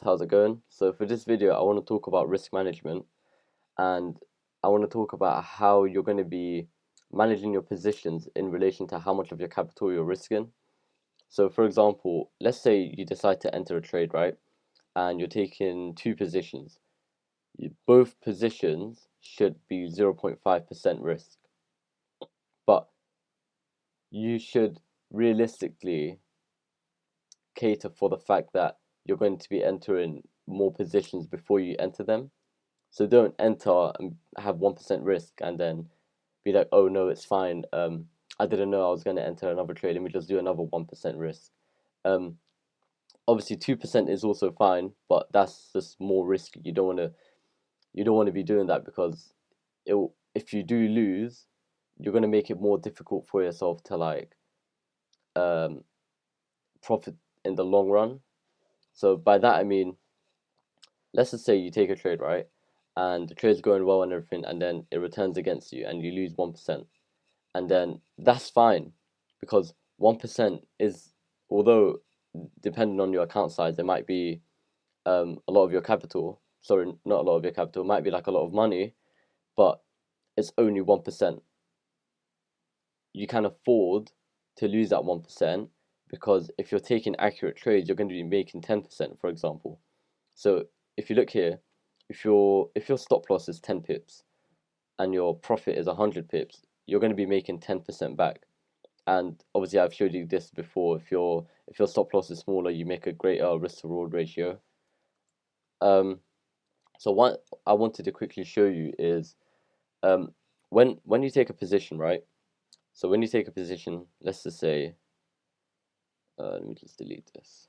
How's it going? So for this video, I want to talk about risk management, and I want to talk about how you're going to be managing your positions in relation to how much of your capital you're risking. So for example, let's say you decide to enter a trade, right? And you're taking two positions. Both positions should be 0.5% risk, but you should realistically cater for the fact that you're going to be entering more positions before you enter them. So don't enter and have 1% risk and then be like, oh no, it's fine. I didn't know I was going to enter another trade. Let me just do another 1% risk. Um, Obviously 2% is also fine, but that's just more risky. You don't want to be doing that because if you do lose, you're going to make it more difficult for yourself to um, profit in the long run. So by that I mean, let's just say you take a trade, right? And the trade's going well and everything, and then it returns against you and you lose 1%. And then that's fine because 1% is, although depending on your account size, it might be a lot of your capital. Sorry, not a lot of your capital, it might be like a lot of money, but it's only 1%. You can afford to lose that 1% because if you're taking accurate trades, you're going to be making 10%, for example. So if you look here, if your stop loss is 10 pips and your profit is 100 pips, you're going to be making 10% back. And obviously, I've showed you this before. If your stop loss is smaller, you make a greater risk to reward ratio. Um, so what I wanted to quickly show you is um, when you take a position, right? So when you take a position, let's just say, let me just delete this.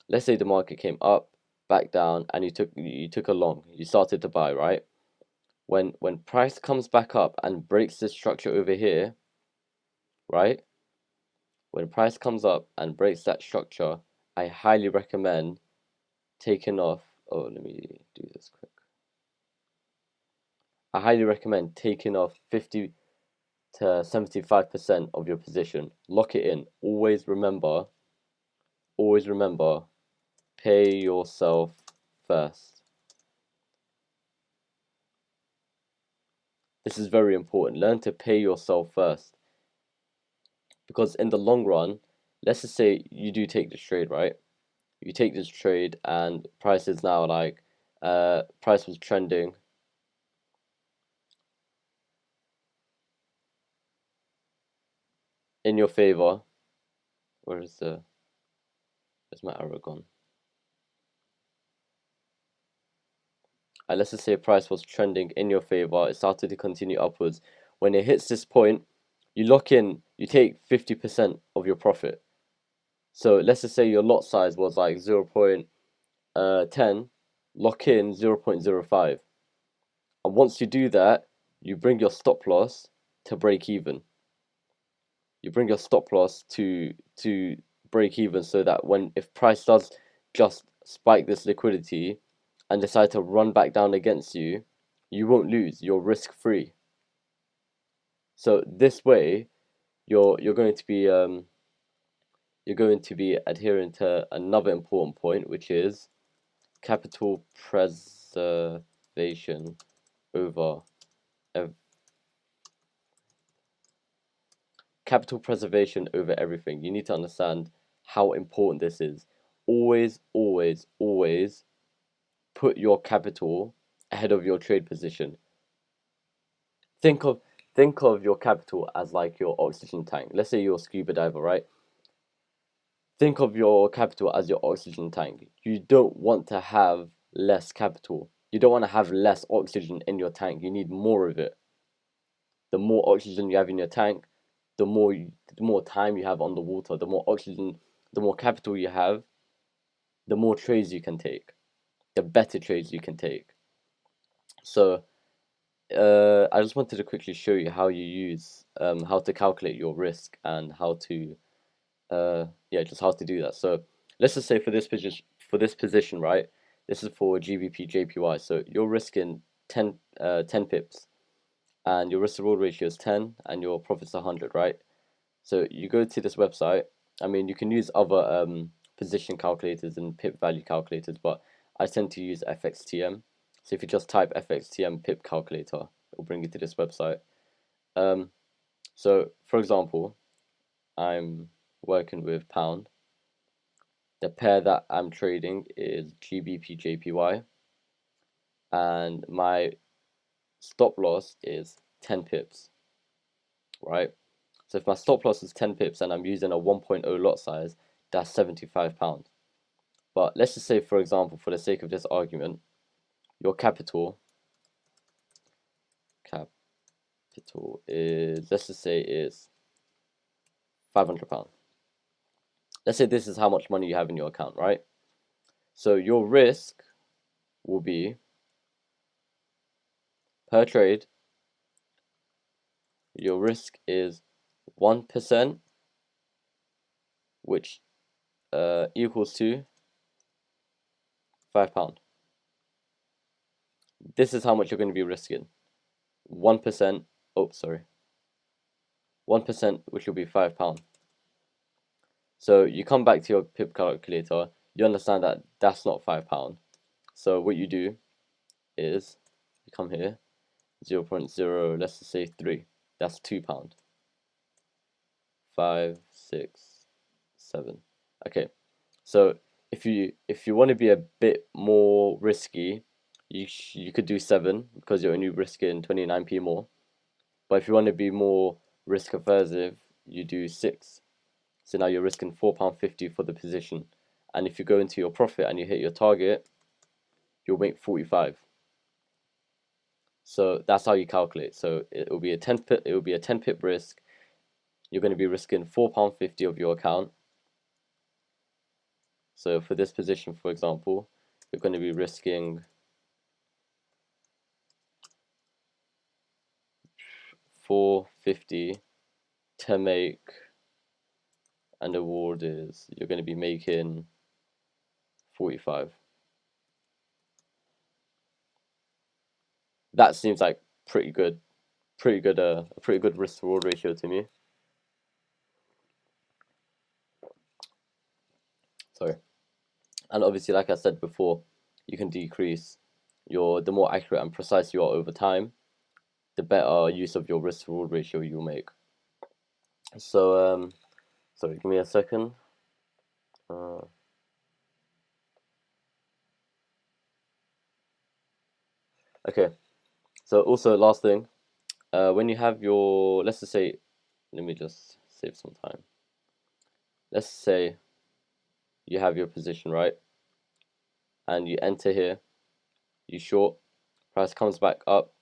Let's say the market came up, back down, and you took a long. You started to buy, right? When price comes back up and breaks this structure over here, right? When price comes up and breaks that structure, I highly recommend taking off. Oh, let me do this quick. I highly recommend taking off 50 to 75% of your position. Lock it in. Always remember, pay yourself first. This is very important. Learn to pay yourself first. Because in the long run, let's just say you do take this trade, right? You take this trade and price is now price was trending in your favor. Where's my arrow gone? And let's just say price was trending in your favor, it started to continue upwards. When it hits this point, you lock in, you take 50% of your profit. So let's just say your lot size was like 0.10, lock in 0.05. And once you do that, you bring your stop loss to break even. You bring your stop loss to break even so that when if price does just spike this liquidity and decide to run back down against you, you won't lose. You're risk free. So this way, you're going to be adhering to another important point, which is capital preservation over capital preservation over everything. You need to understand how important this is. Always, always, always put your capital ahead of your trade position. Think of think of your capital as like your oxygen tank. Let's say you're a scuba diver, right? Think of your capital as your oxygen tank. You don't want to have less capital. You don't want to have less oxygen in your tank. You need more of it. The more oxygen you have in your tank, the more time you have on the water, the more oxygen, the more capital you have, the more trades you can take, the better trades you can take. So I just wanted to quickly show you how you use how to calculate your risk and how to just how to do that. So let's just say for this position, right? This is for GBP JPY. So you're risking 10 pips, and your risk to reward ratio is 10, and your profit's 100, right? So you go to this website. I mean, you can use other position calculators and pip value calculators, but I tend to use FXTM. So if you just type FXTM pip calculator, it will bring you to this website. So for example, I'm working with pound. The pair that I'm trading is GBP/JPY, and my stop loss is 10 pips, right? So if my stop loss is 10 pips and I'm using a 1.0 lot size, that's £75. But let's just say, for example, for the sake of this argument, your capital is, let's just say, is £500. Let's say this is how much money you have in your account, right? So your risk will be, per trade, your risk is 1%, which equals to £5. This is how much you're going to be risking. 1%, oh sorry, 1%, which will be £5. So you come back to your pip calculator, you understand that that's not £5. So what you do is you come here, 0.0, let's just say 3, that's £2. 5, 6, 7. Okay, so if you want to be a bit more risky, you could do 7 because you're only risking 29p more. But if you want to be more risk aversive, you do 6. So now you're risking £4.50 for the position. And if you go into your profit and you hit your target, you'll make 45. So that's how you calculate. So it will be a 10 pip risk. You're going to be risking £4.50 of your account. So for this position, for example, you're going to be risking £4.50 to make, and the reward is you're going to be making 45. That seems like a pretty good risk to reward ratio to me. Sorry. And obviously, like I said before, you can decrease the more accurate and precise you are over time, the better use of your risk to reward ratio you'll make. So sorry, give me a second. Okay, so also last thing, when you have your, let's just say, let me just save some time. Let's say you have your position, right? And you enter here, you short, price comes back up,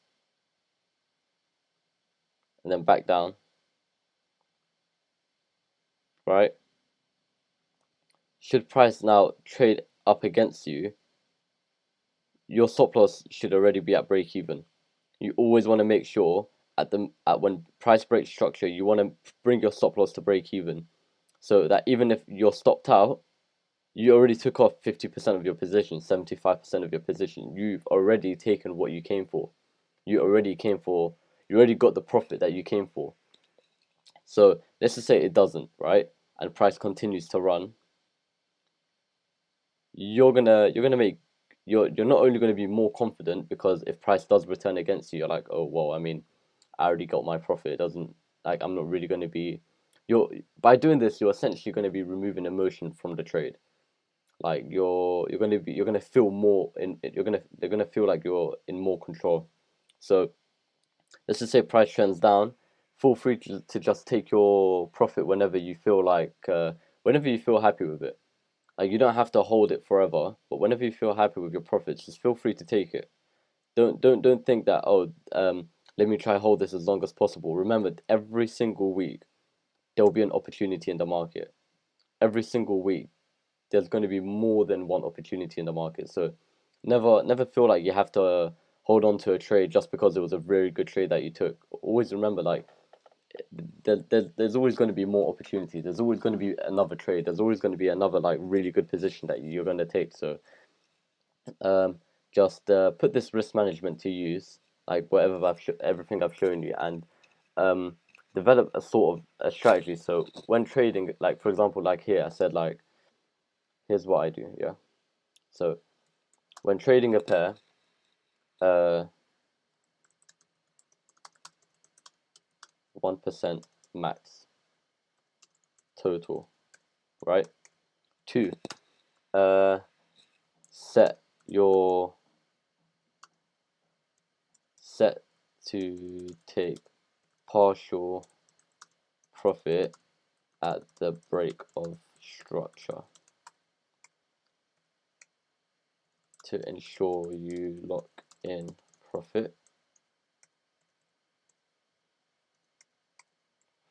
and then back down, right? Should price now trade up against you, your stop loss should already be at break even. You always want to make sure when price breaks structure, you want to bring your stop loss to break even, so that even if you're stopped out, you already took off 50% of your position, 75% of your position. You've already taken what you came for. You already got the profit that you came for. So let's just say it doesn't, right? And price continues to run. You're not only gonna be more confident, because if price does return against you, you're like, oh well, I mean, I already got my profit. It doesn't, like, I'm not really gonna be. By doing this, you're essentially gonna be removing emotion from the trade. Like you're gonna feel more they're gonna feel like you're in more control. So let's just say price trends down, feel free to just take your profit whenever you feel happy with it. Like you don't have to hold it forever, but whenever you feel happy with your profits, just feel free to take it. Don't think that, oh, let me try hold this as long as possible. Remember, every single week there will be an opportunity in the market. Every single week there's going to be more than one opportunity in the market. So never feel like you have to hold on to a trade just because it was a very good trade that you took. Always remember, like, there's always going to be more opportunities. There's always going to be another trade. There's always going to be another, like, really good position that you're going to take. So just put this risk management to use, like everything I've shown you, and develop a sort of a strategy. So when trading, like for example, like here I said, like, here's what I do. Yeah. So when trading a pair, 1% max total, right? 2, set to take partial profit at the break of structure to ensure you lock in profit.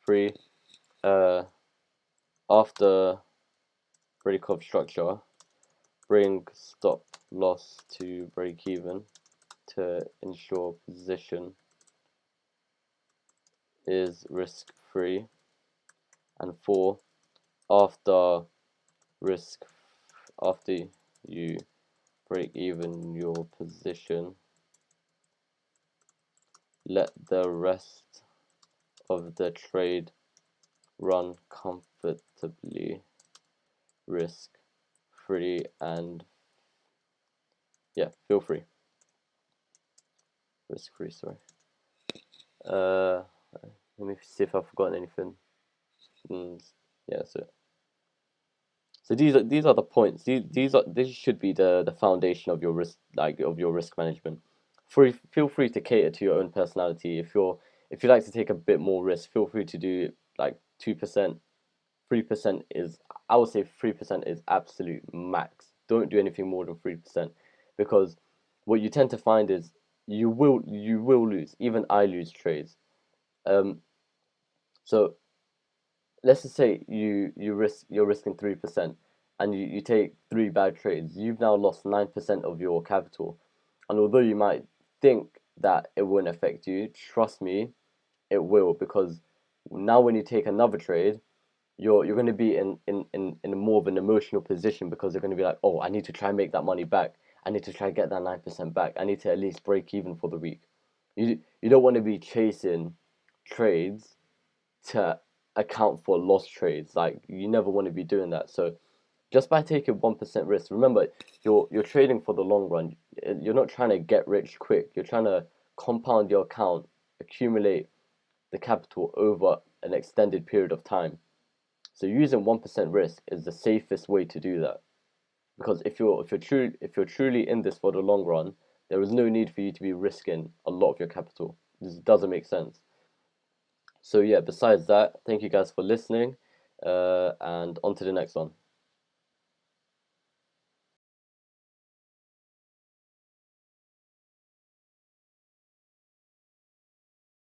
3, after break of structure, bring stop loss to break even to ensure position is risk free. And 4, after after you break even your position, let the rest of the trade run comfortably, risk free, and feel free. Risk free, sorry. Let me see if I've forgotten anything. Yeah, so these are the points. This should be the foundation of your risk management. Feel free to cater to your own personality. If you like to take a bit more risk, feel free to do like 2%. 3% is, I would say 3% is absolute max. Don't do anything more than 3%, because what you tend to find is you will lose. Even I lose trades. Um, so let's just say you're risking 3%, and you take 3 bad trades. You've now lost 9% of your capital. And although you might think that it won't affect you, trust me, it will, because now when you take another trade, you're going to be in a more of an emotional position, because you're going to be like, oh, I need to try and make that money back. I need to try and get that 9% back. I need to at least break even for the week. You don't want to be chasing trades to account for lost trades. Like, you never want to be doing that. So just by taking 1% risk, remember, you're trading for the long run. You're not trying to get rich quick. You're trying to compound your account, accumulate the capital over an extended period of time. So using 1% risk is the safest way to do that. Because if you're truly in this for the long run, there is no need for you to be risking a lot of your capital. This doesn't make sense. So yeah, besides that, thank you guys for listening, and on to the next one.